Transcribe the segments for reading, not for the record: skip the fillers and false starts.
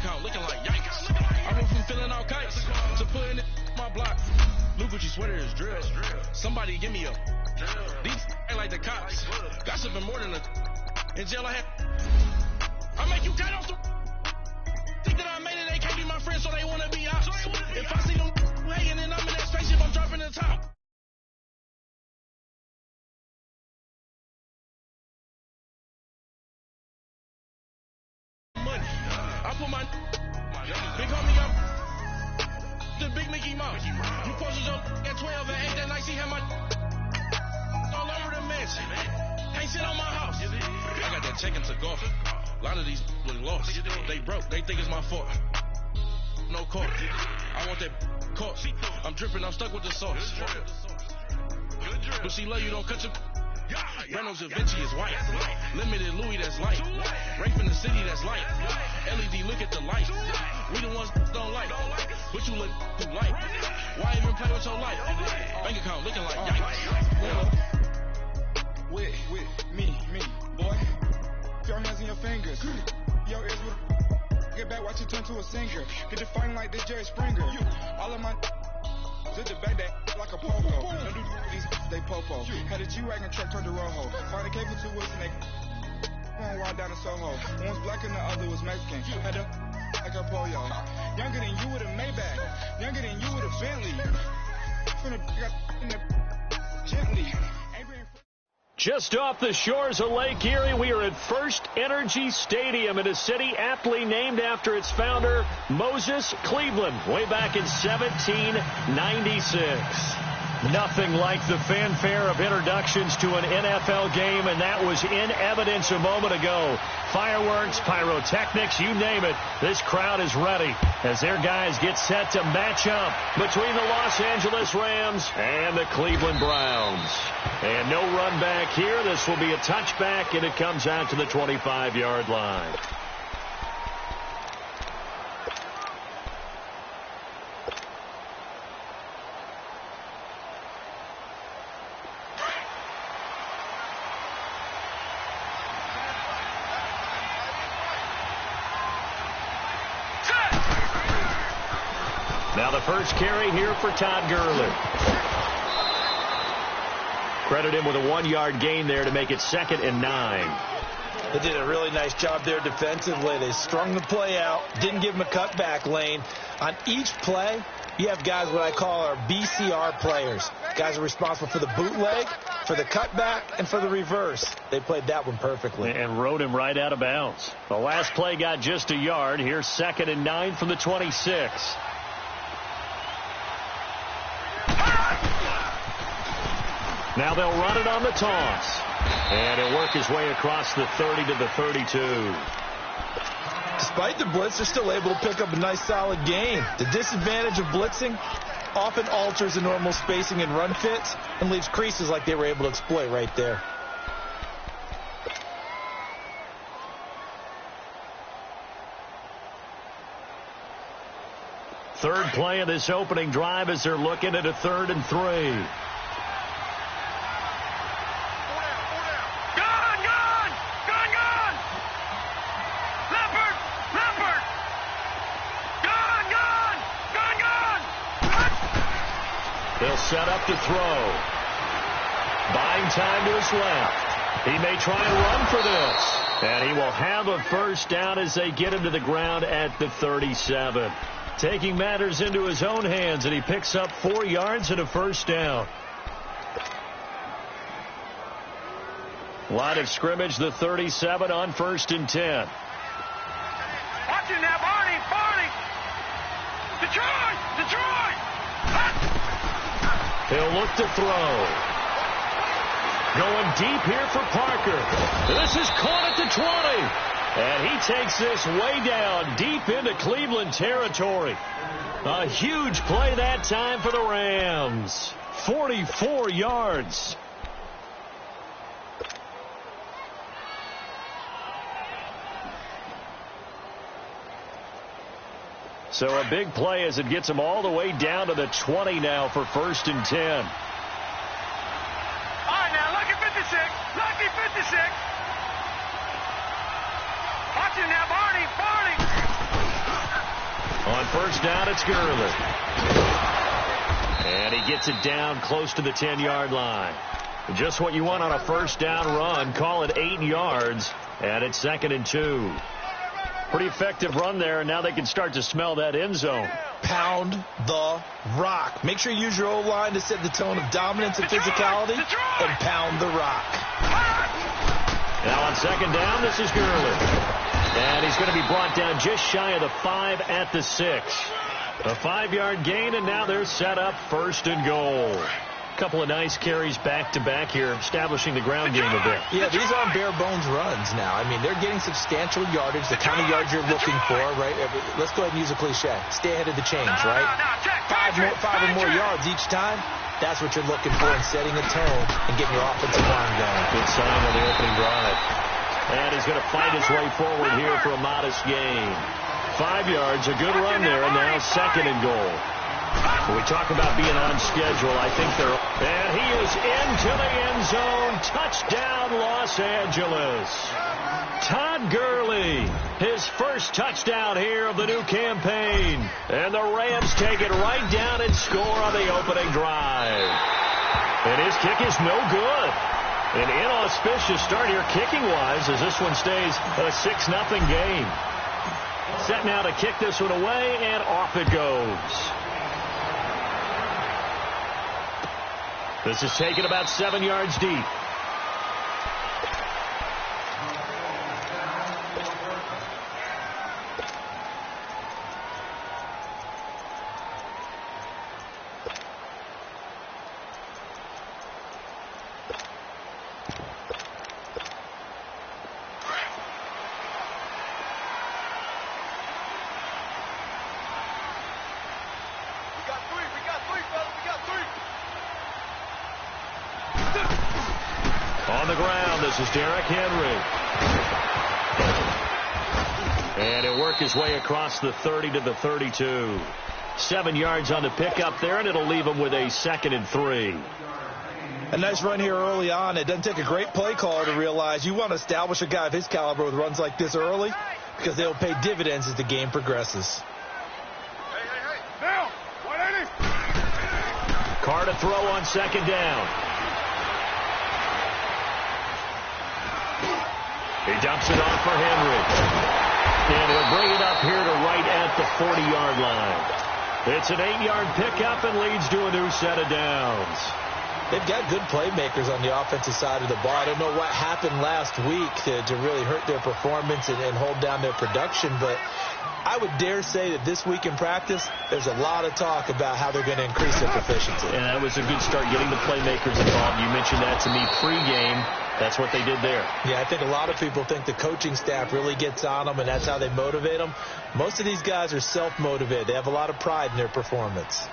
account looking like yikes. I went from filling out kites to putting it in my block. Blue Gucci sweater is drill. Somebody give me a. These ain't like the cops. Gossiping more than a. In jail I had. I make you cut off the. Think that I made it, they can't be my friends, so they wanna be out. If I see them hanging and I'm in that spaceship, I'm dropping the top. Money. I put my big homie up. The big Mickey Mouse. You posted your at 12 and 8 that night, see how my all over the mansion. Ain't sit on my house. I got that check into golf. A lot of these look lost. They broke, they think it's my fault. No court. I want that court. I'm dripping, I'm stuck with the sauce. But she love you, don't cut your. Reynolds Da Vinci is white. Limited Louis, that's light. Rape in the city, that's light. LED, look at the light. We the ones don't like. But you look too light. Why even play with your life? Bank account looking like yikes. With me, boy. Your hands in your fingers. Your ears with. Get back, watch you turn to a singer. Get you fighting like this Jerry Springer. All of my. Did the back that like a popo. Don't do these, they popo. Had a G-Wagon truck turned to Rojo. Find a cable 2 wheels and they one ride down to Soho. One was black and the other was Mexican. Had a like a pollo. Younger than you with a Maybach. Younger than you with a Bentley. Finna got in the gently. Just off the shores of Lake Erie, we are at First Energy Stadium in a city aptly named after its founder, Moses Cleveland, way back in 1796. Nothing like the fanfare of introductions to an NFL game, and that was in evidence a moment ago. Fireworks, pyrotechnics, you name it. This crowd is ready as their guys get set to match up between the Los Angeles Rams and the Cleveland Browns. And no run back here. This will be a touchback, and it comes out to the 25-yard line. Now the first carry here for Todd Gurley. Credit him with a 1-yard gain there to make it 2nd and 9. They did a really nice job there defensively. They strung the play out, didn't give him a cutback lane. On each play, you have guys what I call our BCR players. Guys are responsible for the bootleg, for the cutback, and for the reverse. They played that one perfectly. And rode him right out of bounds. The last play got just a yard. Here's 2nd and 9 from the 26. Now they'll run it on the toss. And he'll work his way across the 30 to the 32. Despite the blitz, they're still able to pick up a nice solid gain. The disadvantage of blitzing often alters the normal spacing and run fits and leaves creases like they were able to exploit right there. Third play of this opening drive as they're looking at a 3rd and 3. They'll set up to throw. Buying time to his left. He may try and run for this. And he will have a first down as they get him to the ground at the 37. Taking matters into his own hands, and he picks up 4 yards and a first down. Line of scrimmage, the 37 on 1st and 10. Watch it now, Barney! Detroit! He'll look to throw. Going deep here for Parker. This is caught at the 20. And he takes this way down deep into Cleveland territory. A huge play that time for the Rams. 44 yards. So a big play as it gets him all the way down to the 20 now for 1st and 10. All right, now, lucky 56. Watch it now, Barney. On first down, it's Gurley. And he gets it down close to the 10-yard line. Just what you want on a first down run. Call it 8 yards, and it's 2nd and 2. Pretty effective run there, and now they can start to smell that end zone. Pound the rock. Make sure you use your O-line to set the tone of dominance and physicality, and pound the rock. Now on 2nd down, this is Gurley. And he's going to be brought down just shy of the 5 at the 6. A 5-yard gain, and now they're set up 1st and goal. Couple of nice carries back-to-back here, establishing the ground game a bit. Yeah, these aren't bare-bones runs now. I mean, they're getting substantial yardage, the kind of yards you're looking for, right? Let's go ahead and use a cliche. Stay ahead of the chains, right? Five or more yards each time. That's what you're looking for in setting a tone and getting your offensive line going. Good sign on the opening drive. And he's going to fight his way forward here for a modest gain. 5 yards, a good run there, and now 2nd and goal. When we talk about being on schedule, I think they're... And he is into the end zone. Touchdown, Los Angeles. Todd Gurley, his first touchdown here of the new campaign. And the Rams take it right down and score on the opening drive. And his kick is no good. An inauspicious start here kicking-wise as this one stays a 6-0 game. Set now to kick this one away, and off it goes. This is taken about 7 yards deep. On the ground, this is Derrick Henry. And he'll work his way across the 30 to the 32. 7 yards on the pickup there, and it'll leave him with a 2nd and 3. A nice run here early on. It doesn't take a great play caller to realize you want to establish a guy of his caliber with runs like this early because they'll pay dividends as the game progresses. Now, 180. Carr to throw on 2nd down. He dumps it off for Henry. And he'll bring it up here to right at the 40-yard line. It's an 8-yard pickup and leads to a new set of downs. They've got good playmakers on the offensive side of the ball. I don't know what happened last week to really hurt their performance and hold down their production, but I would dare say that this week in practice, there's a lot of talk about how they're going to increase their proficiency. And that was a good start, getting the playmakers involved. You mentioned that to me pregame. That's what they did there. Yeah, I think a lot of people think the coaching staff really gets on them, and that's how they motivate them. Most of these guys are self-motivated. They have a lot of pride in their performance.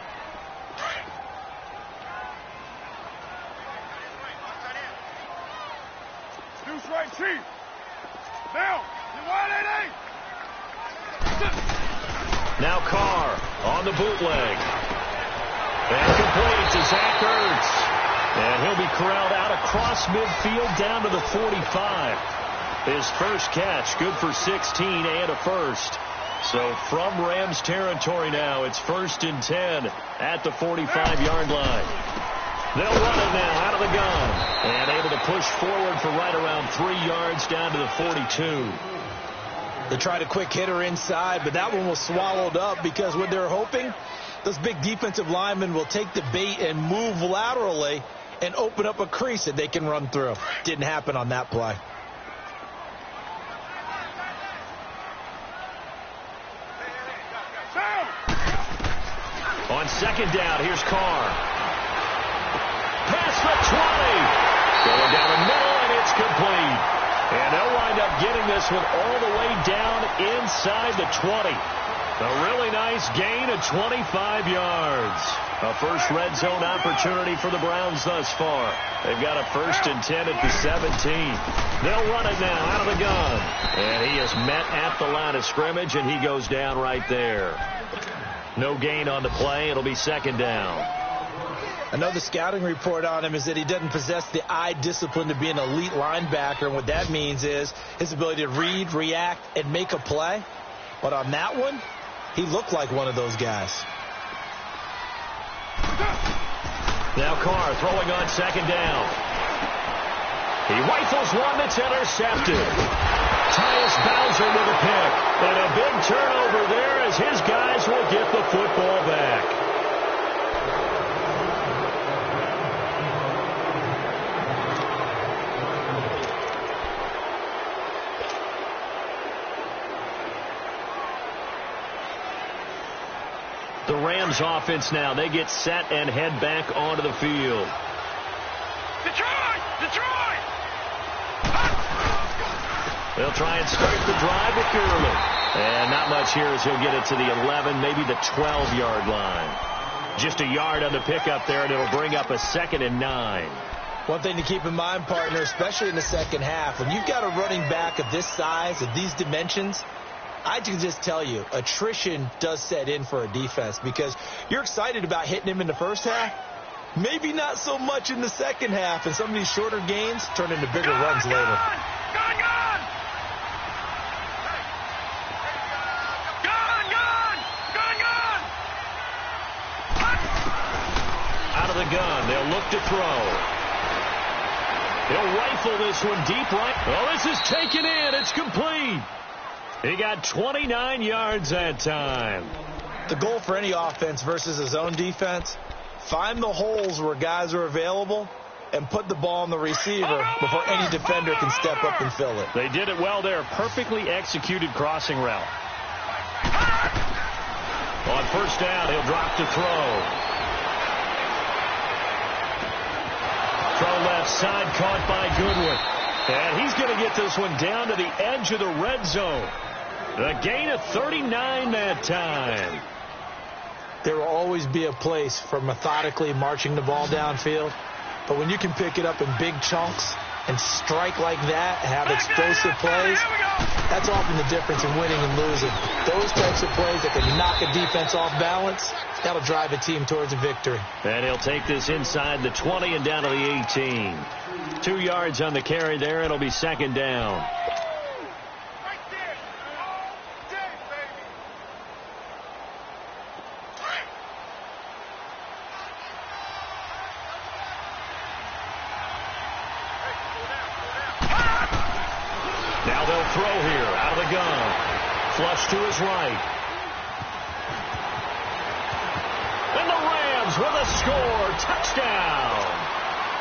Deuce right, Chief. Now, you 180. Now Carr on the bootleg. And complete to Zach Ertz. And he'll be corralled out across midfield down to the 45. His first catch, good for 16 and a first. So from Rams territory now, it's 1st and 10 at the 45-yard line. They'll run it now out of the gun. And able to push forward for right around 3 yards down to the 42. They tried a quick hitter inside, but that one was swallowed up because what they're hoping, those big defensive linemen will take the bait and move laterally and open up a crease that they can run through. Didn't happen on that play. On 2nd down, here's Carr. Past the 20. Going down the middle, and it's complete. And they'll wind up getting this one all the way down inside the 20. A really nice gain of 25 yards. A first red zone opportunity for the Browns thus far. They've got a 1st and 10 at the 17. They'll run it now out of the gun. And he is met at the line of scrimmage, and he goes down right there. No gain on the play. It'll be 2nd down. Another scouting report on him is that he doesn't possess the eye discipline to be an elite linebacker. And what that means is his ability to read, react, and make a play. But on that one, He looked like one of those guys. Now Carr throwing on second down. He rifles one that's intercepted. Tyus Bowser with a pick. And a big turnover there as his guys will get the football back. The Rams offense now, they get set and head back onto the field. Detroit! Detroit! They'll try and start the drive with Gurley. And not much here as he'll get it to the 11, maybe the 12-yard line. Just a yard on the pickup there, and it'll bring up a 2nd and 9. One thing to keep in mind, partner, especially in the second half, when you've got a running back of this size, of these dimensions, I can just tell you, attrition does set in for a defense because you're excited about hitting him in the first half. Maybe not so much in the second half, and some of these shorter gains turn into bigger runs later. Gone! Gone! Gone! Gone! Gone! Gone! Out of the gun, they'll look to throw. He'll rifle this one deep right. Oh, this is taken in. It's complete. He got 29 yards that time. The goal for any offense versus a zone defense, find the holes where guys are available and put the ball on the receiver before any defender can step up and fill it. They did it well there. Perfectly executed crossing route. On first down, he'll drop to throw. Throw left side, caught by Goodwin. And he's going to get this one down to the edge of the red zone. A gain of 39 that time. There will always be a place for methodically marching the ball downfield. But when you can pick it up in big chunks and strike like that, have explosive plays, that's often the difference in winning and losing. Those types of plays that can knock a defense off balance, that'll drive a team towards a victory. And he'll take this inside the 20 and down to the 18. 2 yards on the carry there. It'll be 2nd down. Now they'll throw here out of the gun. Flush to his right. And the Rams with a score. Touchdown.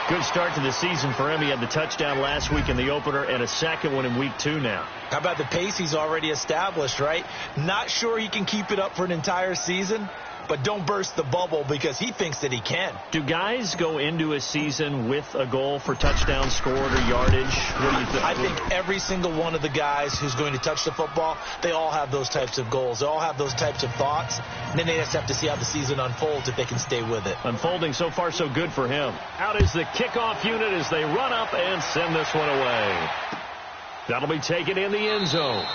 Good start to the season for him. He had the touchdown last week in the opener and a second one in week 2 now. How about the pace he's already established, right? Not sure he can keep it up for an entire season, but don't burst the bubble because he thinks that he can. Do guys go into a season with a goal for touchdown scored or yardage? What do you think? I think every single one of the guys who's going to touch the football, they all have those types of goals. They all have those types of thoughts. And then they just have to see how the season unfolds if they can stay with it. Unfolding so far so good for him. Out is the kickoff unit as they run up and send this one away. That'll be taken in the end zone.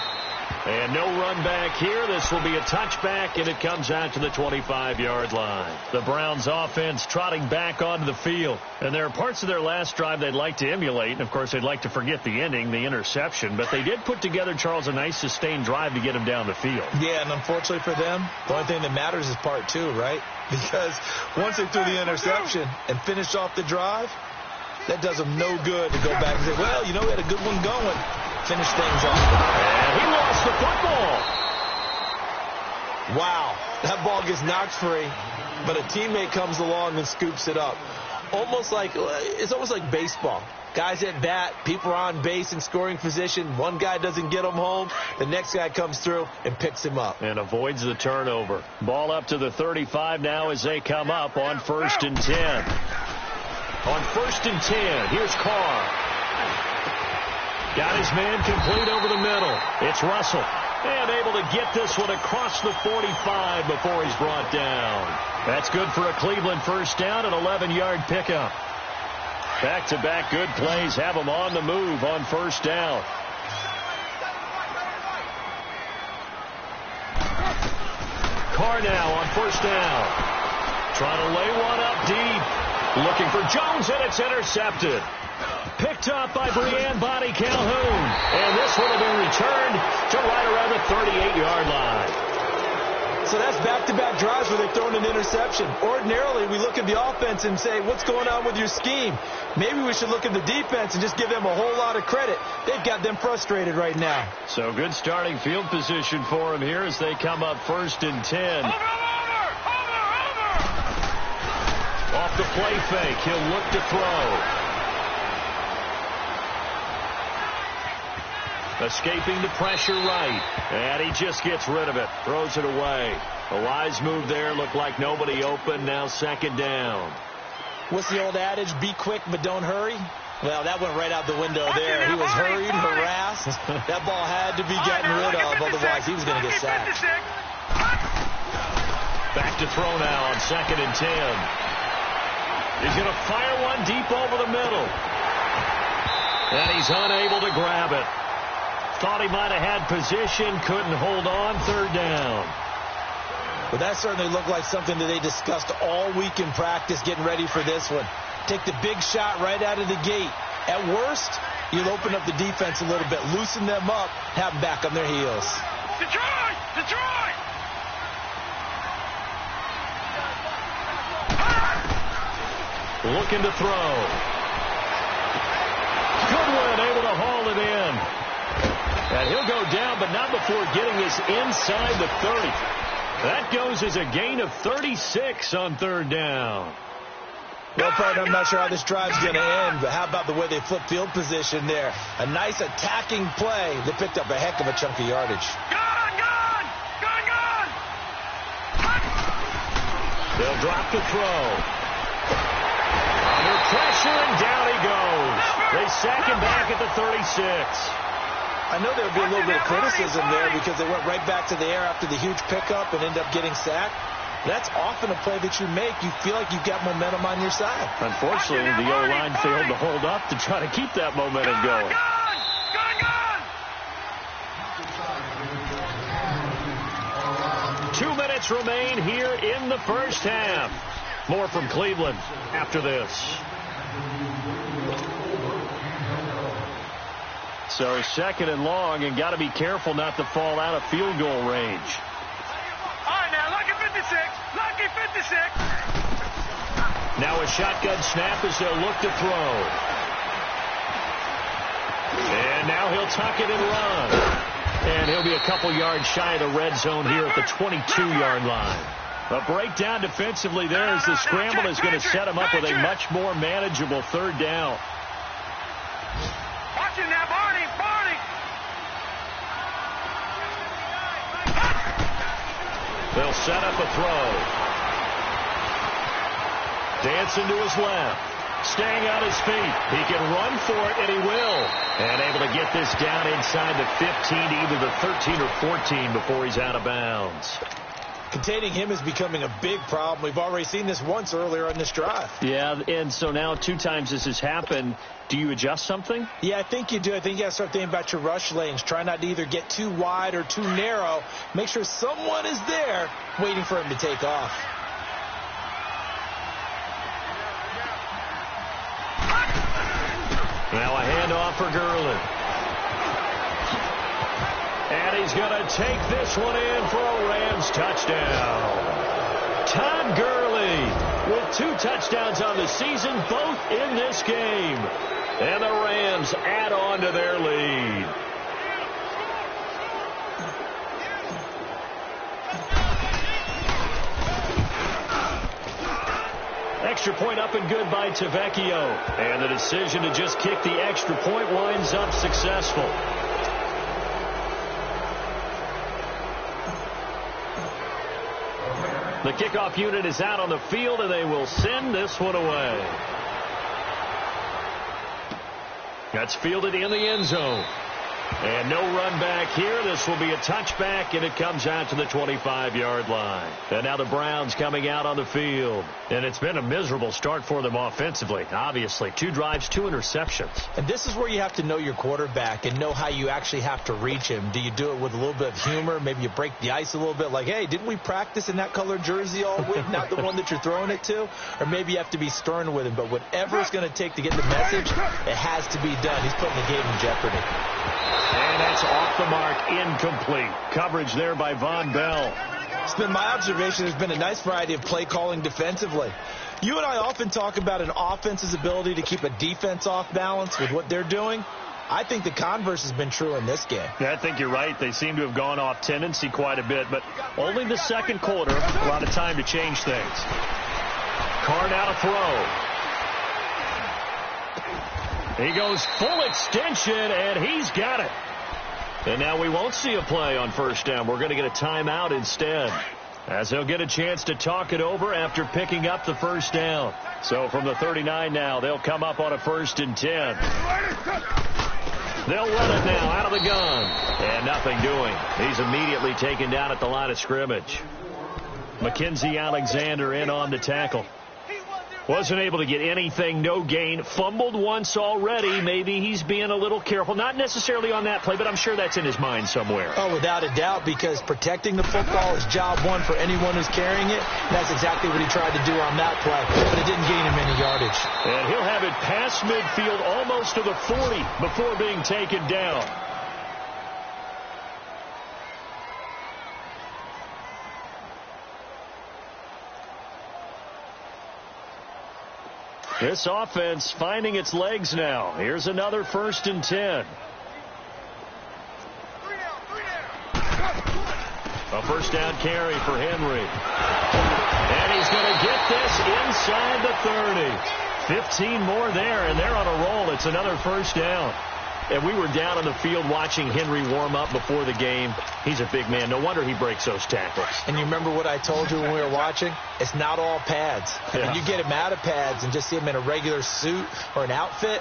And no run back here. This will be a touchback, and it comes out to the 25-yard line. The Browns offense trotting back onto the field. And there are parts of their last drive they'd like to emulate. And, of course, they'd like to forget the ending, the interception. But they did put together, Charles, a nice sustained drive to get him down the field. Yeah, and unfortunately for them, the only thing that matters is part 2, right? Because once they threw the interception and finished off the drive, that does them no good to go back and say, well, you know, we had a good one going. Finish things off. And he lost the football. Wow. That ball gets knocked free, but a teammate comes along and scoops it up. It's almost like baseball. Guys at bat, people are on base in scoring position. One guy doesn't get him home. The next guy comes through and picks him up. And avoids the turnover. Ball up to the 35 now as they come up on 1st and 10. On 1st and 10, here's Carr. Got his man complete over the middle. It's Russell. And able to get this one across the 45 before he's brought down. That's good for a Cleveland first down, an 11-yard pickup. Back-to-back good plays have them on the move on first down. Carr now on first down. Trying to lay one up deep. Looking for Jones, and it's intercepted. Picked up by Breanne Bonnie Calhoun. And this one will be returned to right around the 38-yard line. So that's back-to-back drives where they're throwing an interception. Ordinarily, we look at the offense and say, what's going on with your scheme? Maybe we should look at the defense and just give them a whole lot of credit. They've got them frustrated right now. So good starting field position for them here as they come up 1st and 10. Over! Off the play fake, he'll look to throw. Escaping the pressure right. And he just gets rid of it. Throws it away. A wise move there. Looked like nobody open. Now 2nd down. What's the old adage? Be quick, but don't hurry. Well, that went right out the window there. He was hurried, harassed. That ball had to be gotten rid of. Otherwise, he was going to get sacked. Back to throw now on 2nd and 10. He's going to fire one deep over the middle. And he's unable to grab it. Thought he might have had position, couldn't hold on. 3rd down. Well, that certainly looked like something that they discussed all week in practice getting ready for this one. Take the big shot right out of the gate. At worst, you'll open up the defense a little bit, loosen them up, have them back on their heels. Detroit! Looking to throw. Goodwin able to haul it in. And he'll go down, but not before getting this inside the 30. That goes as a gain of 36 on 3rd down. Well, partner, I'm not sure how this drive's going to end, but how about the way they flip field position there? A nice attacking play. They picked up a heck of a chunk of yardage. Gone! They'll drop the throw. Under pressure, and down he goes. They sack him back at the 36. I know there would be a little bit of criticism there because they went right back to the air after the huge pickup and ended up getting sacked. That's often a play that you make. You feel like you've got momentum on your side. Unfortunately, the O-line failed to hold up to try to keep that momentum going. 2 minutes remain here in the 1st half. More from Cleveland after this. So 2nd and long, and got to be careful not to fall out of field goal range. All right, now, lucky 56. Now a shotgun snap as they'll look to throw. And now he'll tuck it and run. And he'll be a couple yards shy of the red zone here at the 22-yard line. A breakdown defensively there as the scramble is going to set him up with a much more manageable 3rd down. Watch it now, Barney. They'll set up a throw. Dancing to his left. Staying on his feet. He can run for it, and he will. And able to get this down inside the 15, either the 13 or 14 before he's out of bounds. Containing him is becoming a big problem. We've already seen this once earlier on this drive. Yeah, and so now 2 times this has happened. Do you adjust something? Yeah, I think you do. I think you got to start thinking about your rush lanes. Try not to either get too wide or too narrow. Make sure someone is there waiting for him to take off. Now a handoff for Gurley. And he's going to take this one in for a Rams touchdown. Todd Gurley with 2 touchdowns on the season, both in this game. And the Rams add on to their lead. Extra point up and good by Tavecchio. And the decision to just kick the extra point winds up successful. The kickoff unit is out on the field, and they will send this one away. That's fielded in the end zone. And no run back here. This will be a touchback, and it comes out to the 25-yard line. And now the Browns coming out on the field. And it's been a miserable start for them offensively, obviously. 2 drives, 2 interceptions. And this is where you have to know your quarterback and know how you actually have to reach him. Do you do it with a little bit of humor? Maybe you break the ice a little bit like, hey, didn't we practice in that colored jersey all week, not the one that you're throwing it to? Or maybe you have to be stern with him. But whatever it's going to take to get the message, it has to be done. He's putting the game in jeopardy. And that's off the mark, incomplete. Coverage there by Von Bell. It's been my observation there's been a nice variety of play calling defensively. You and I often talk about an offense's ability to keep a defense off balance with what they're doing. I think the converse has been true in this game. Yeah, I think you're right. They seem to have gone off tendency quite a bit, but only the second quarter, a lot of time to change things. Carr now to throw. He goes full extension, and he's got it. And now we won't see a play on first down. We're going to get a timeout instead, as he'll get a chance to talk it over after picking up the first down. So from the 39 now, they'll come up on a 1st and 10. They'll run it now out of the gun. And nothing doing. He's immediately taken down at the line of scrimmage. Mackenzie Alexander in on the tackle. Wasn't able to get anything, no gain. Fumbled once already. Maybe he's being a little careful. Not necessarily on that play, but I'm sure that's in his mind somewhere. Oh, without a doubt, because protecting the football is job one for anyone who's carrying it. That's exactly what he tried to do on that play, but it didn't gain him any yardage. And he'll have it past midfield almost to the 40 before being taken down. This offense finding its legs now. Here's another 1st and 10. A first down carry for Henry. And he's going to get this inside the 30. 15 more there, and they're on a roll. It's another first down. And we were down on the field watching Henry warm up before the game. He's a big man. No wonder he breaks those tackles. And you remember what I told you when we were watching? It's not all pads. Yeah. When you get him out of pads and just see him in a regular suit or an outfit,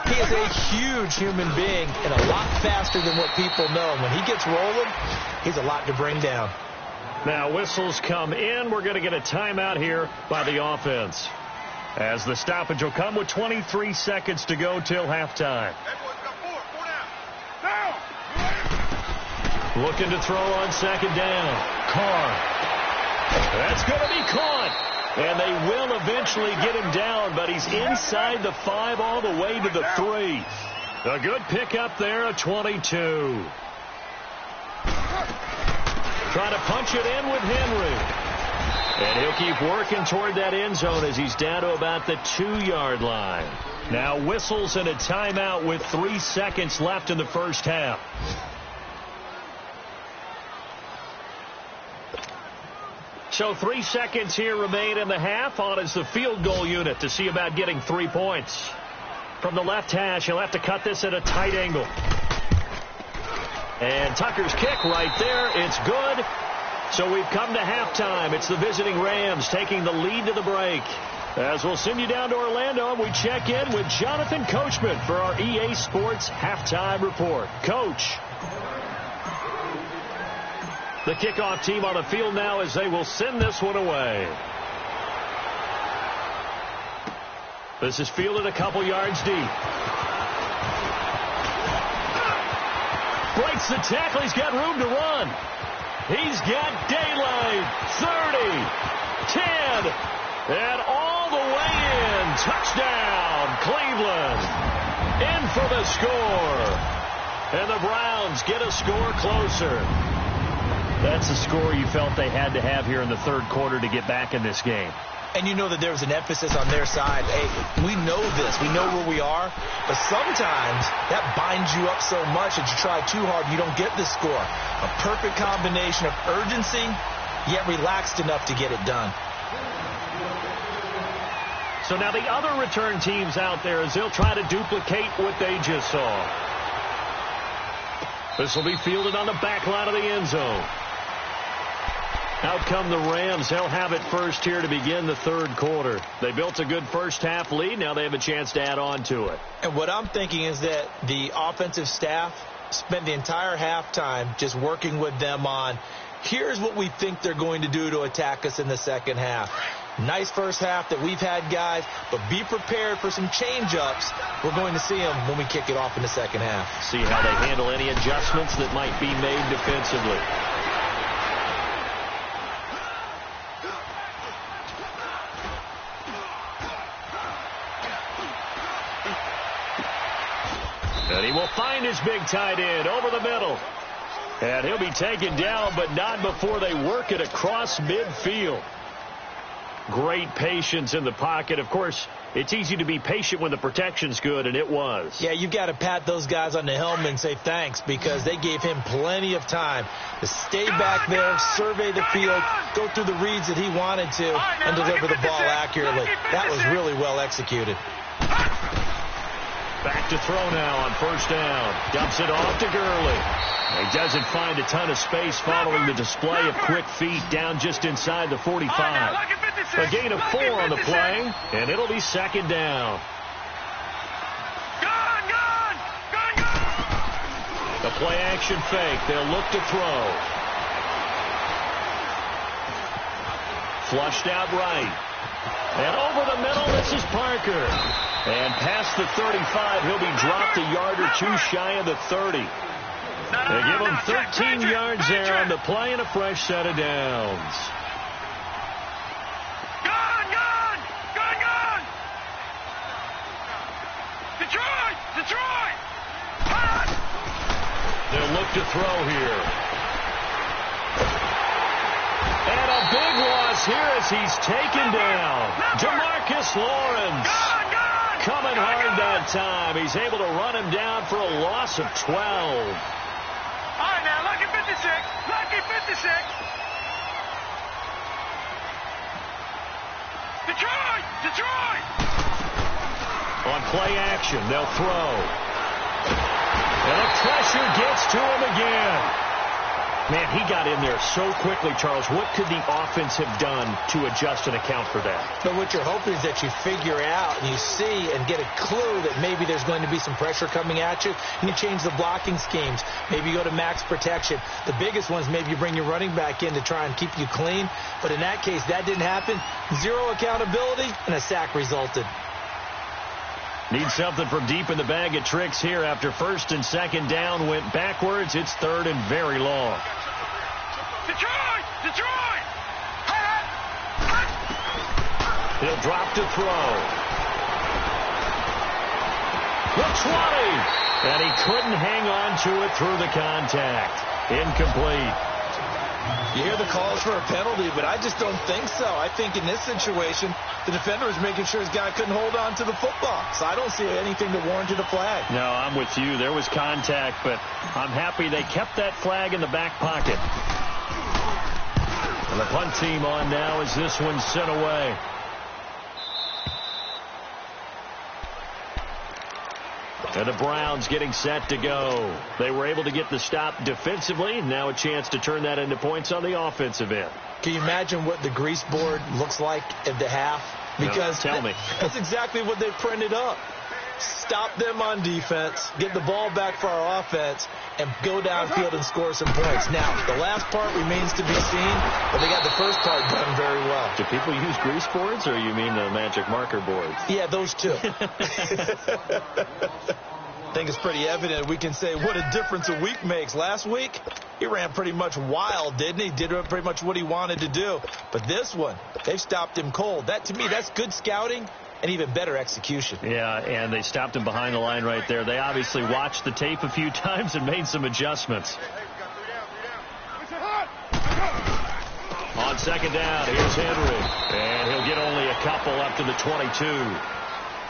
he is a huge human being and a lot faster than what people know. And when he gets rolling, he's a lot to bring down. Now whistles come in. We're going to get a timeout here by the offense, as the stoppage will come with 23 seconds to go till halftime. Looking to throw on second down. Carr. That's going to be caught. And they will eventually get him down, but he's inside the 5 all the way to the 3. A good pickup there, a 22. Trying to punch it in with Henry. And he'll keep working toward that end zone as he's down to about the 2-yard line. Now whistles and a timeout with 3 seconds left in the first half. So 3 seconds here remain in the half. On is the field goal unit to see about getting 3 points. From the left hash, he'll have to cut this at a tight angle. And Tucker's kick right there. It's good. So we've come to halftime. It's the visiting Rams taking the lead to the break. As we'll send you down to Orlando, and we check in with Jonathan Coachman for our EA Sports Halftime Report. Coach. The kickoff team on the field now as they will send this one away. This is fielded a couple yards deep. Breaks the tackle. He's got room to run. He's got daylight. 30, 10, and all the way in. Touchdown, Cleveland. In for the score. And the Browns get a score closer. That's the score you felt they had to have here in the third quarter to get back in this game. And you know that there was an emphasis on their side. Hey, we know this. We know where we are. But sometimes that binds you up so much that you try too hard, you don't get the score. A perfect combination of urgency, yet relaxed enough to get it done. So now the other return teams out there as they'll try to duplicate what they just saw. This will be fielded on the back line of the end zone. Out come the Rams. They'll have it first here to begin the third quarter. They built a good first half lead. Now they have a chance to add on to it. And what I'm thinking is that the offensive staff spent the entire halftime just working with them on, here's what we think they're going to do to attack us in the second half. Nice first half that we've had, guys, but be prepared for some change-ups. We're going to see them when we kick it off in the second half. See how they handle any adjustments that might be made defensively. And he will find his big tight end over the middle. And he'll be taken down, but not before they work it across midfield. Great patience in the pocket. Of course, it's easy to be patient when the protection's good, and it was. Yeah, you've got to pat those guys on the helmet and say thanks, because they gave him plenty of time to stay back there, survey the field, go through the reads that he wanted to, and deliver the ball accurately. That was really well executed. Back to throw now on first down. Dumps it off to Gurley. He doesn't find a ton of space following the display of quick feet down just inside the 45. A gain of 4 on the play, and it'll be second down. The play action fake. They'll look to throw. Flushed out right. And over the middle, this is Parker. And past the 35, he'll be dropped a yard or two shy of the 30. They give him 13 yards there on the play and a fresh set of downs. Detroit! They'll look to throw here. And a big loss here as he's taken down. Demarcus Lawrence coming hard that time. He's able to run him down for a loss of 12. All right, now, lucky 56. Lucky 56. Detroit! On play action, they'll throw. And the pressure gets to him again. Man, he got in there so quickly, Charles. What could the offense have done to adjust and account for that? But what you're hoping is that you figure out and you see and get a clue that maybe there's going to be some pressure coming at you, and you change the blocking schemes. Maybe you go to max protection. The biggest one is maybe you bring your running back in to try and keep you clean. But in that case, that didn't happen. Zero accountability, and a sack resulted. Need something from deep in the bag of tricks here after first and second down went backwards. It's third and very long. Detroit! He'll drop to throw. The 20. And he couldn't hang on to it through the contact. Incomplete. You hear the calls for a penalty, but I just don't think so. I think in this situation, the defender was making sure his guy couldn't hold on to the football. So I don't see anything that warranted a flag. No, I'm with you. There was contact, but I'm happy they kept that flag in the back pocket. And the punt team on now as this one's sent away. And the Browns getting set to go. They were able to get the stop defensively. Now a chance to turn that into points on the offensive end. Can you imagine what the grease board looks like at the half? Because no, tell me. That's exactly what they printed up. Stop them on defense, get the ball back for our offense, and go downfield and score some points. Now, the last part remains to be seen, but they got the first part done very well. Do people use grease boards, or you mean the magic marker boards? Yeah, those two. I think it's pretty evident. We can say what a difference a week makes. Last week, he ran pretty much wild, didn't he? Did pretty much what he wanted to do. But this one, they've stopped him cold. That, to me, that's good scouting and even better execution. Yeah, and they stopped him behind the line right there. They obviously watched the tape a few times and made some adjustments. On second down, here's Henry. And he'll get only a couple up to the 22.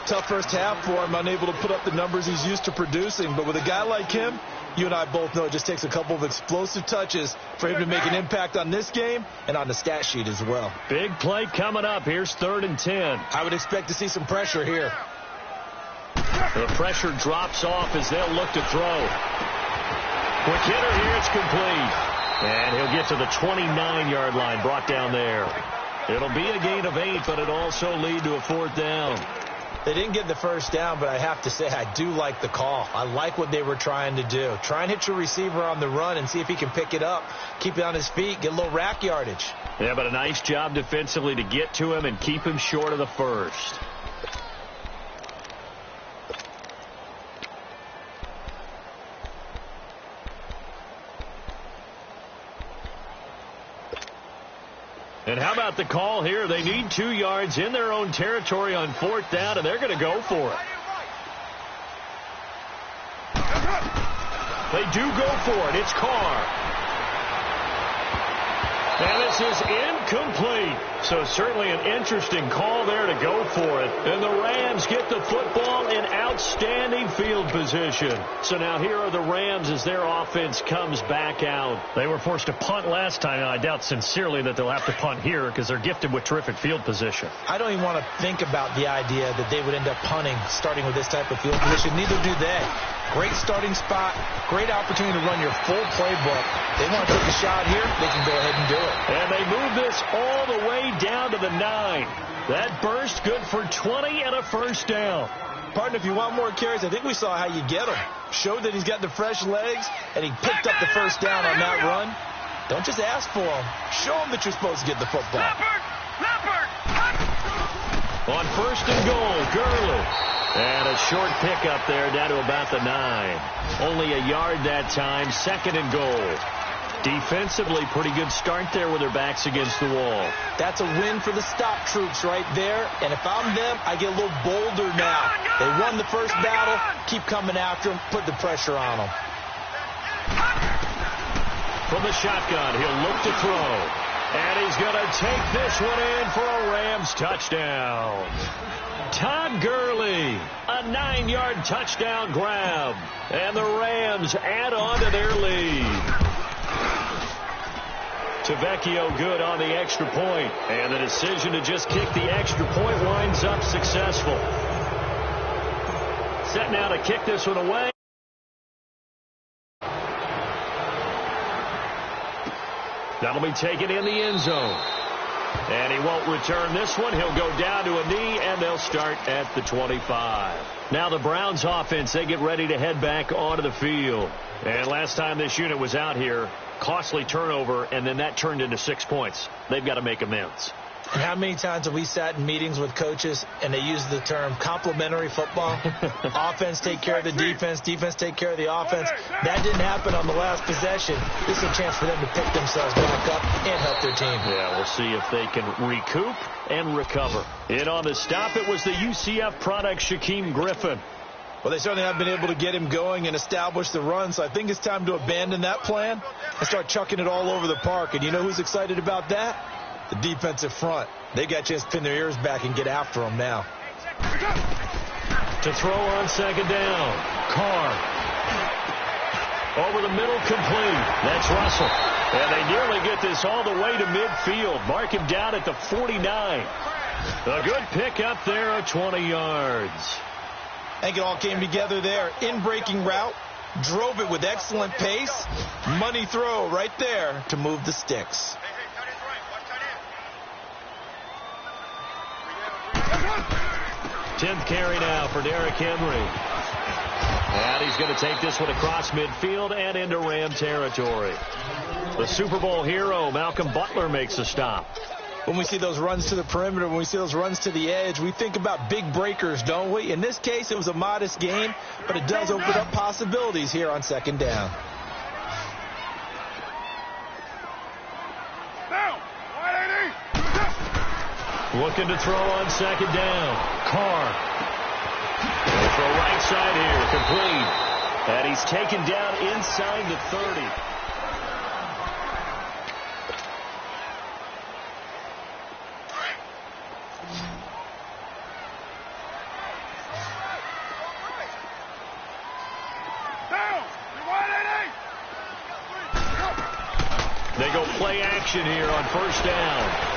Tough first half for him, unable to put up the numbers he's used to producing. But with a guy like him, you and I both know it just takes a couple of explosive touches for him to make an impact on this game and on the stat sheet as well. Big play coming up. Here's 3rd and 10. I would expect to see some pressure here. The pressure drops off as they'll look to throw. Quick hitter here. It's complete. And he'll get to the 29-yard line, brought down there. It'll be a gain of 8, but it'll also lead to a 4th down. They didn't get the first down, but I have to say I do like the call. I like what they were trying to do. Try and hit your receiver on the run and see if he can pick it up, keep it on his feet, get a little rack yardage. Yeah, but a nice job defensively to get to him and keep him short of the first. And how about the call here? They need 2 yards in their own territory on 4th down, and they're going to go for it. They do go for it. It's Carr. And this is incomplete. So certainly an interesting call there to go for it. And the Rams get the football in outstanding field position. So now here are the Rams as their offense comes back out. They were forced to punt last time, and I doubt sincerely that they'll have to punt here because they're gifted with terrific field position. I don't even want to think about the idea that they would end up punting starting with this type of field position. Neither do they. Great starting spot, great opportunity to run your full playbook. They want to take a shot here, they can go ahead and do it. And they move this all the way down to the 9. That burst good for 20 and a first down. Partner, if you want more carries, I think we saw how you get him. Showed that he's got the fresh legs, and he picked up the first down on that run. Don't just ask for him. Show him that you're supposed to get the football. On first and goal, Gurley. And a short pickup there down to about the 9. Only a yard that time, second and goal. Defensively, pretty good start there with their backs against the wall. That's a win for the stop troops right there. And if I'm them, I get a little bolder now. They won the first battle. Keep coming after them. Put the pressure on them. From the shotgun, he'll look to throw. And he's going to take this one in for a Rams touchdown. Todd Gurley, a 9-yard touchdown grab. And the Rams add on to their lead. Tavecchio good on the extra point. And the decision to just kick the extra point winds up successful. Set now to kick this one away. That'll be taken in the end zone. And he won't return this one. He'll go down to a knee, and they'll start at the 25. Now the Browns offense, they get ready to head back onto the field. And last time this unit was out here, costly turnover, and then that turned into 6 points. They've got to make amends. And how many times have we sat in meetings with coaches and they use the term complementary football? Offense take care of the defense, defense take care of the offense. That didn't happen on the last possession. This is a chance for them to pick themselves back up and help their team. Yeah, we'll see if they can recoup and recover. In on the stop, it was the UCF product, Shaquem Griffin. Well, they certainly have been able to get him going and establish the run, so I think it's time to abandon that plan and start chucking it all over the park. And you know who's excited about that? The defensive front. They got a chance to pin their ears back and get after them now. To throw on second down. Carr. Over the middle, complete. That's Russell. And they nearly get this all the way to midfield. Mark him down at the 49. A good pick up there of 20 yards. I think it all came together there. In-breaking route. Drove it with excellent pace. Money throw right there to move the sticks. 10th carry now for Derrick Henry. And he's going to take this one across midfield and into Ram territory. The Super Bowl hero, Malcolm Butler, makes a stop. When we see those runs to the perimeter, when we see those runs to the edge, we think about big breakers, don't we? In this case, it was a modest gain, but it does open up possibilities here on second down. Looking to throw on second down. Carr. They'll throw right side here. Complete. And he's taken down inside the 30. They go play action here on first down.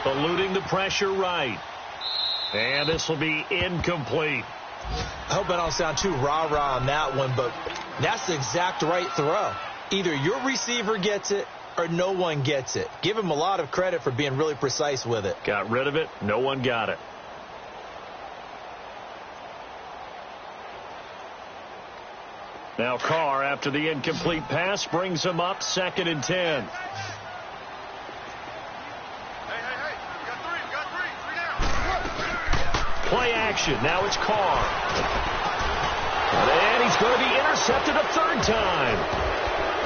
Eluding the pressure right. And this will be incomplete. I hope I don't sound too rah-rah on that one, but that's the exact right throw. Either your receiver gets it or no one gets it. Give him a lot of credit for being really precise with it. Got rid of it. No one got it. Now Carr, after the incomplete pass, brings him up 2nd and 10. Play action. Now it's Carr. And he's going to be intercepted a third time.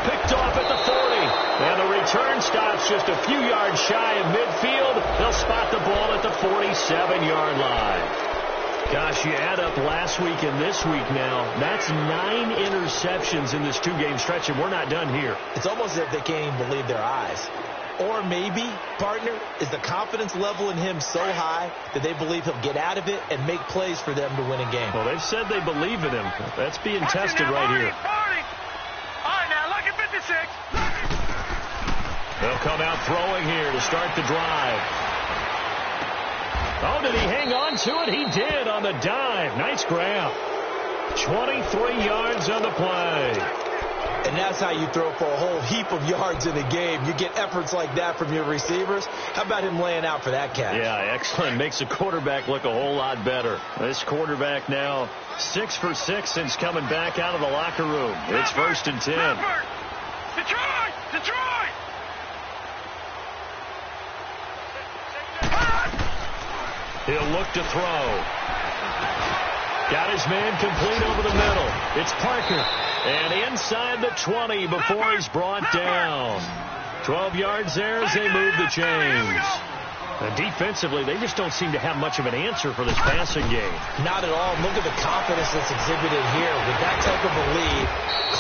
Picked off at the 40. And the return stops just a few yards shy of midfield. They'll spot the ball at the 47-yard line. Gosh, you add up last week and this week now. That's 9 interceptions in this 2-game stretch, and we're not done here. It's almost as if they can't even believe their eyes. Or maybe, partner, is the confidence level in him so high that they believe he'll get out of it and make plays for them to win a game. Well, they've said they believe in him. That's being tested right here. All right, now, lucky 56. They'll come out throwing here to start the drive. Oh, did he hang on to it? He did on the dive. Nice grab. 23 yards on the play. And that's how you throw for a whole heap of yards in a game. You get efforts like that from your receivers. How about him laying out for that catch? Yeah, excellent. Makes the quarterback look a whole lot better. This quarterback now 6 for 6 since coming back out of the locker room. It's 1st and 10. Detroit! Detroit! He'll look to throw. Got his man complete over the middle. It's Parker. And inside the 20 before he's brought down. 12 yards there as they move the chains. And defensively, they just don't seem to have much of an answer for this passing game. Not at all. Look at the confidence that's exhibited here. With that type of a lead,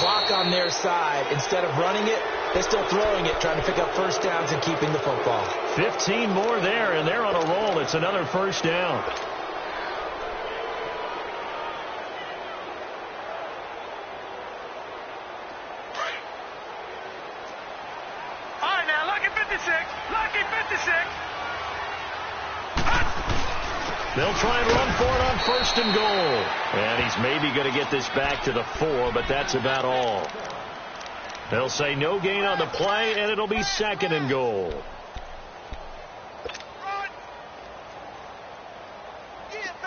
clock on their side, instead of running it, they're still throwing it, trying to pick up first downs and keeping the football. 15 more there, and they're on a roll. It's another first down. All right, now, lucky 56. Lucky 56. They'll try and run for it on 1st and goal. And he's maybe going to get this back to the 4, but that's about all. They'll say no gain on the play, and it'll be 2nd and goal.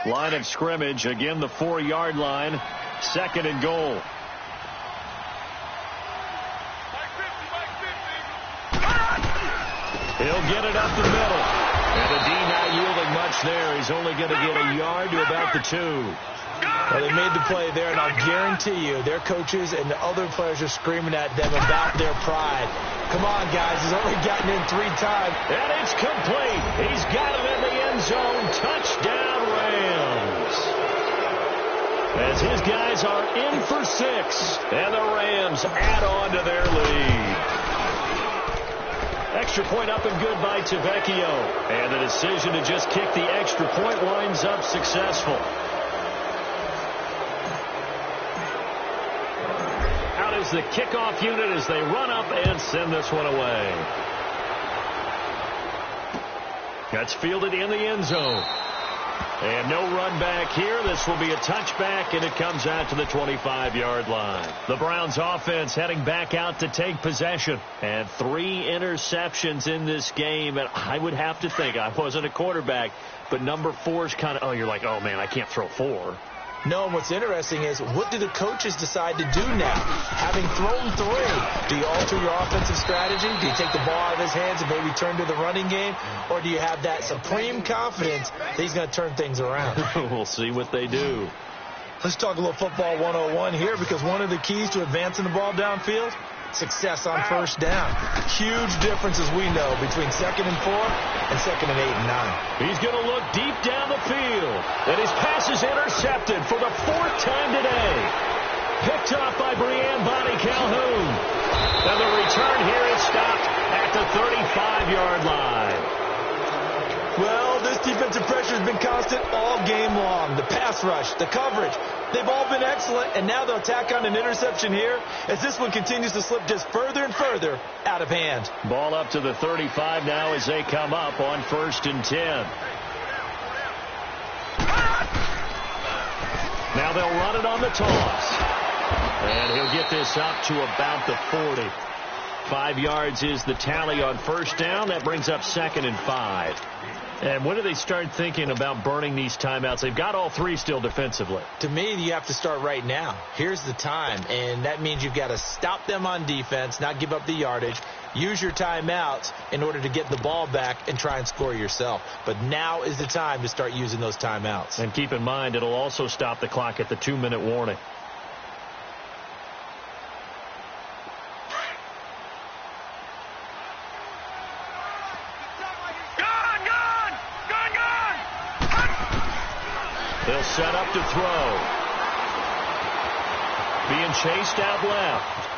Line of scrimmage, again the 4-yard line. 2nd and goal. He'll get it up the middle. And the D not yielding much there. He's only going to get a yard to about the 2. Well, they made the play there, and I'll guarantee you their coaches and the other players are screaming at them about their pride. Come on, guys. He's only gotten in 3 times. And it's complete. He's got it in the end zone. Touchdown, Rams. As his guys are in for 6. And the Rams add on to their lead. Extra point up and good by Tavecchio. And the decision to just kick the extra point winds up successful. Out is the kickoff unit as they run up and send this one away. That's fielded in the end zone. And no run back here. This will be a touchback, and it comes out to the 25-yard line. The Browns offense heading back out to take possession. And 3 interceptions in this game. And I would have to think, I wasn't a quarterback, but number 4 is kind of, oh, you're like, oh, man, I can't throw 4. No, and what's interesting is, what do the coaches decide to do now? Having thrown 3, do you alter your offensive strategy? Do you take the ball out of his hands and maybe turn to the running game? Or do you have that supreme confidence that he's going to turn things around? We'll see what they do. Let's talk a little football 101 here, because one of the keys to advancing the ball downfield, success on first down. Huge difference, as we know, between 2nd and 4 and 2nd and 8 and 9. He's going to look deep down the field. And his pass is intercepted for the 4th time today. Picked off by Breanne Bonnie Calhoun. And the return here is stopped at the 35-yard line. Well, this defensive pressure has been constant all game long. The pass rush, the coverage, they've all been excellent, and now they'll tack on an interception here as this one continues to slip just further and further out of hand. Ball up to the 35 now as they come up on 1st and 10. Now they'll run it on the toss. And he'll get this up to about the 40. 5 yards is the tally on first down. That brings up 2nd and 5. And when do they start thinking about burning these timeouts? They've got all 3 still defensively. To me, you have to start right now. Here's the time, and that means you've got to stop them on defense, not give up the yardage, use your timeouts in order to get the ball back and try and score yourself. But now is the time to start using those timeouts. And keep in mind, it'll also stop the clock at the 2-minute warning. He'll set up to throw. Being chased out left.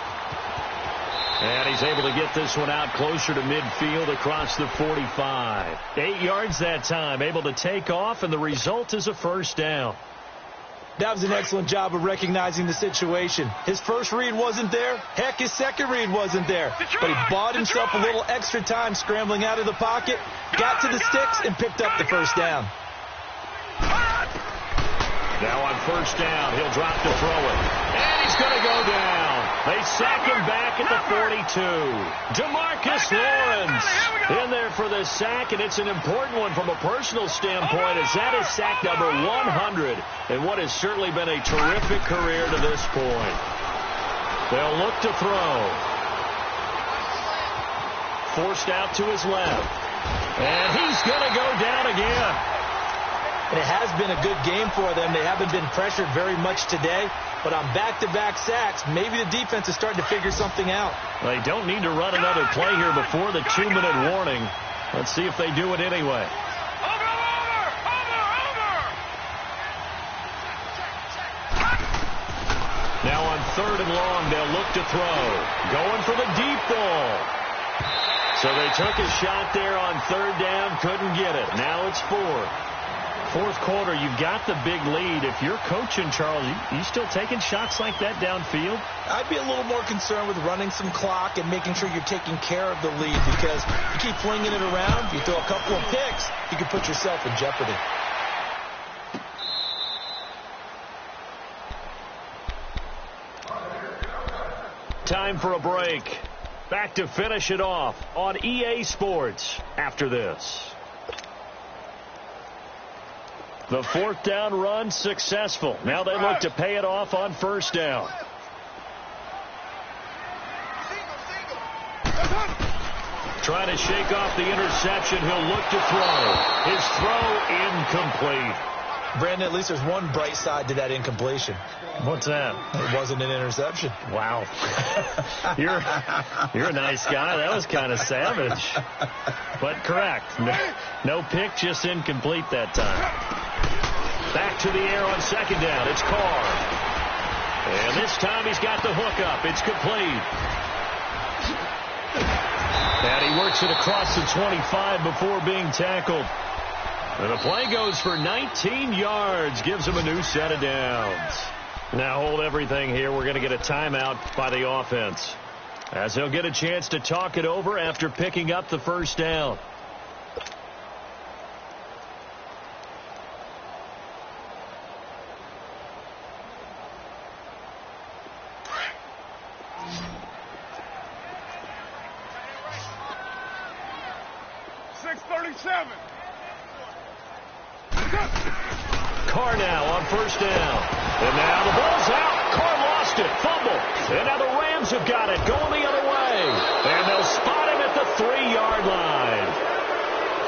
And he's able to get this one out closer to midfield across the 45. 8 yards that time, able to take off, and the result is a first down. That was an excellent job of recognizing the situation. His first read wasn't there. Heck, his second read wasn't there. But he bought himself a little extra time scrambling out of the pocket, got to the sticks, and picked up the first down. Now on first down, he'll drop to throw it. And he's going to go down. They sack him back at the 42. DeMarcus Lawrence in there for the sack, and it's an important one from a personal standpoint, as that is sack number 100 in what has certainly been a terrific career to this point. They'll look to throw. Forced out to his left. And he's going to go down again. And it has been a good game for them. They haven't been pressured very much today. But on back-to-back sacks, maybe the defense is starting to figure something out. They don't need to run another play here before the 2-minute warning. Let's see if they do it anyway. Now on 3rd and long, they'll look to throw. Going for the deep ball. So they took a shot there on 3rd down, couldn't get it. Now it's 4th. 4th quarter, you've got the big lead. If you're coaching, Charles, you still taking shots like that downfield? I'd be a little more concerned with running some clock and making sure you're taking care of the lead, because you keep flinging it around, you throw a couple of picks, you can put yourself in jeopardy. Time for a break. Back to finish it off on EA Sports after this. The 4th down run successful. Now they look to pay it off on first down. Trying to shake off the interception. He'll look to throw. His throw incomplete. Brandon, at least there's one bright side to that incompletion. What's that? It wasn't an interception. Wow. You're a nice guy. That was kind of savage. But correct. No pick, just incomplete that time. Back to the air on 2nd down. It's Carr. And this time he's got the hook up. It's complete. And he works it across the 25 before being tackled. And the play goes for 19 yards. Gives him a new set of downs. Now hold everything here. We're going to get a timeout by the offense, as he'll get a chance to talk it over after picking up the first down. Carr now on first down. And now the ball's out. Carr lost it. Fumble. And now the Rams have got it. Going the other way. And they'll spot him at the 3-yard line.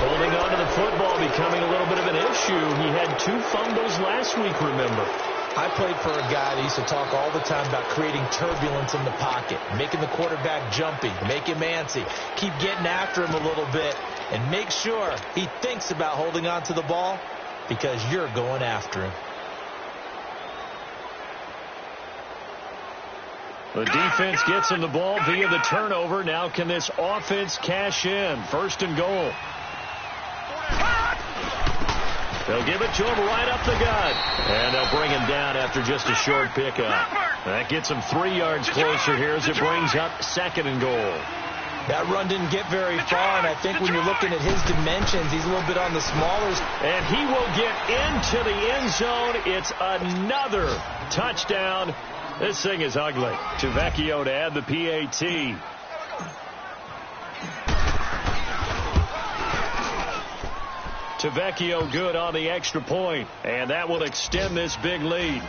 Holding on to the football becoming a little bit of an issue. He had 2 fumbles last week, remember. I played for a guy that used to talk all the time about creating turbulence in the pocket, making the quarterback jumpy, make him antsy, keep getting after him a little bit, and make sure he thinks about holding on to the ball, because you're going after him. The defense gets him the ball via the turnover. Now can this offense cash in? 1st and goal. They'll give it to him right up the gut. And they'll bring him down after just a short pickup. That gets him 3 yards closer here as it brings up 2nd and goal. That run didn't get very far, and I think when you're looking at his dimensions, he's a little bit on the smaller. And he will get into the end zone. It's another touchdown. This thing is ugly. Tavecchio to add the PAT. Tavecchio good on the extra point, and that will extend this big lead.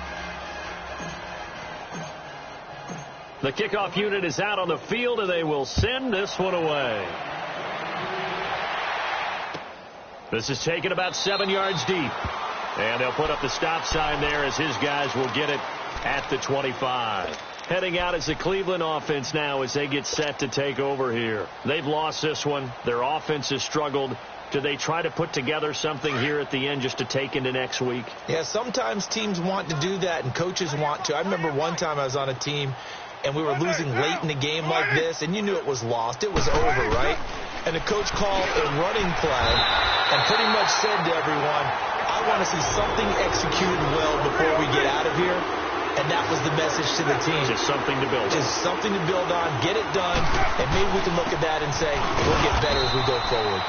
The kickoff unit is out on the field, and they will send this one away. This is taken about 7 yards deep. And they'll put up the stop sign there as his guys will get it at the 25. Heading out as the Cleveland offense now as they get set to take over here. They've lost this one. Their offense has struggled. Do they try to put together something here at the end just to take into next week? Yeah, sometimes teams want to do that and coaches want to. I remember one time I was on a team and we were losing late in a game like this, and you knew it was lost. It was over, right? And the coach called a running play and pretty much said to everyone, I want to see something executed well before we get out of here. And that was the message to the team. Just something to build on. Just something to build on, get it done, and maybe we can look at that and say, we'll get better as we go forward.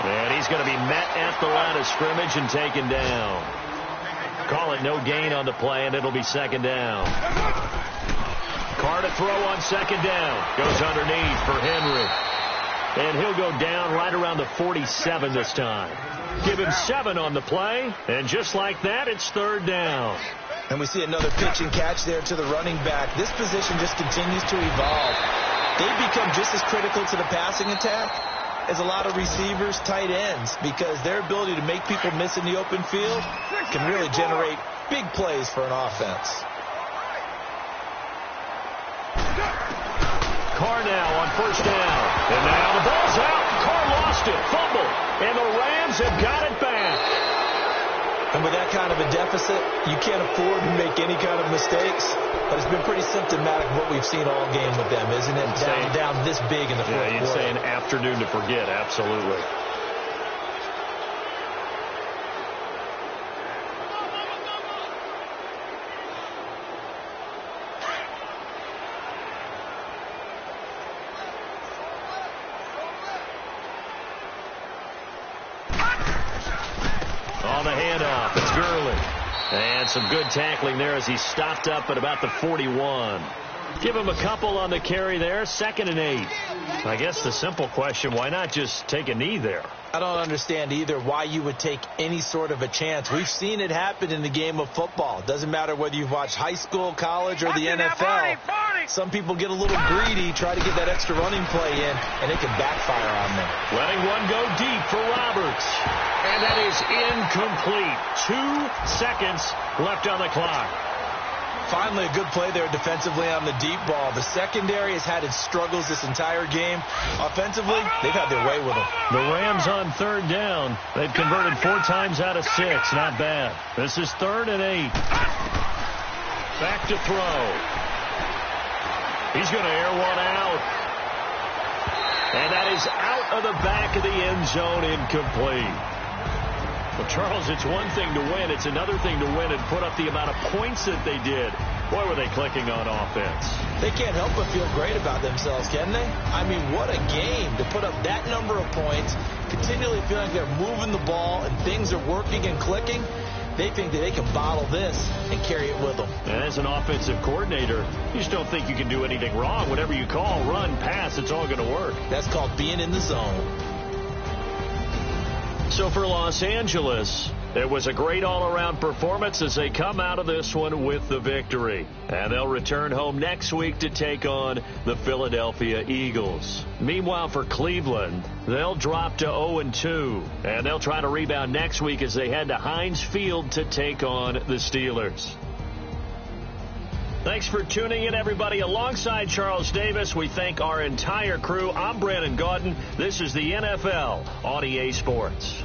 And he's going to be met at the line of scrimmage and taken down. Call it no gain on the play, and it'll be second down. Carr to throw on second down. Goes underneath for Henry. And he'll go down right around the 47 this time. Give him 7 on the play, and just like that, it's third down. And we see another pitch and catch there to the running back. This position just continues to evolve. They become just as critical to the passing attack as a lot of receivers, tight ends, because their ability to make people miss in the open field can really generate big plays for an offense. Carr now on first down. And now the ball's out. Carr lost it. Fumble. And the Rams have got it back. And with that kind of a deficit, you can't afford to make any kind of mistakes. But it's been pretty symptomatic of what we've seen all game with them, isn't it? Down this big in the fourth quarter. Yeah, you'd say an afternoon to forget. Absolutely. On the handoff, it's Gurley. And some good tackling there as he stopped up at about the 41. Give him a couple on the carry there, 2nd and 8. I guess the simple question, why not just take a knee there? I don't understand either why you would take any sort of a chance. We've seen it happen in the game of football. It doesn't matter whether you've watched high school, college, or the NFL. Some people get a little greedy, try to get that extra running play in, and it can backfire on them. Letting one go deep for Roberts. And that is incomplete. 2 seconds left on the clock. Finally, a good play there defensively on the deep ball. The secondary has had its struggles this entire game. Offensively, they've had their way with them. The Rams on third down. They've converted 4 times out of 6. Not bad. This is 3rd and 8. Back to throw. He's going to air one out. And that is out of the back of the end zone, incomplete. Well, Charles, it's one thing to win. It's another thing to win and put up the amount of points that they did. Boy, were they clicking on offense. They can't help but feel great about themselves, can they? I mean, what a game to put up that number of points, continually feeling like they're moving the ball and things are working and clicking. They think that they can bottle this and carry it with them. And as an offensive coordinator, you just don't think you can do anything wrong. Whatever you call, run, pass, it's all going to work. That's called being in the zone. So for Los Angeles, it was a great all-around performance as they come out of this one with the victory. And they'll return home next week to take on the Philadelphia Eagles. Meanwhile, for Cleveland, they'll drop to 0-2. And they'll try to rebound next week as they head to Heinz Field to take on the Steelers. Thanks for tuning in, everybody. Alongside Charles Davis, we thank our entire crew. I'm Brandon Gaudin. This is the NFL on EA Sports.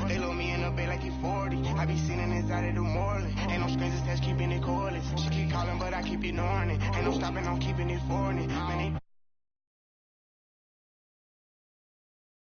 They load me in the bay like he 40. I be sitting inside of the Moreland. Ain't no screens attached, keeping it cordless. She keep calling, but I keep ignoring it. Ain't no stopping, I'm keeping it for it. Man,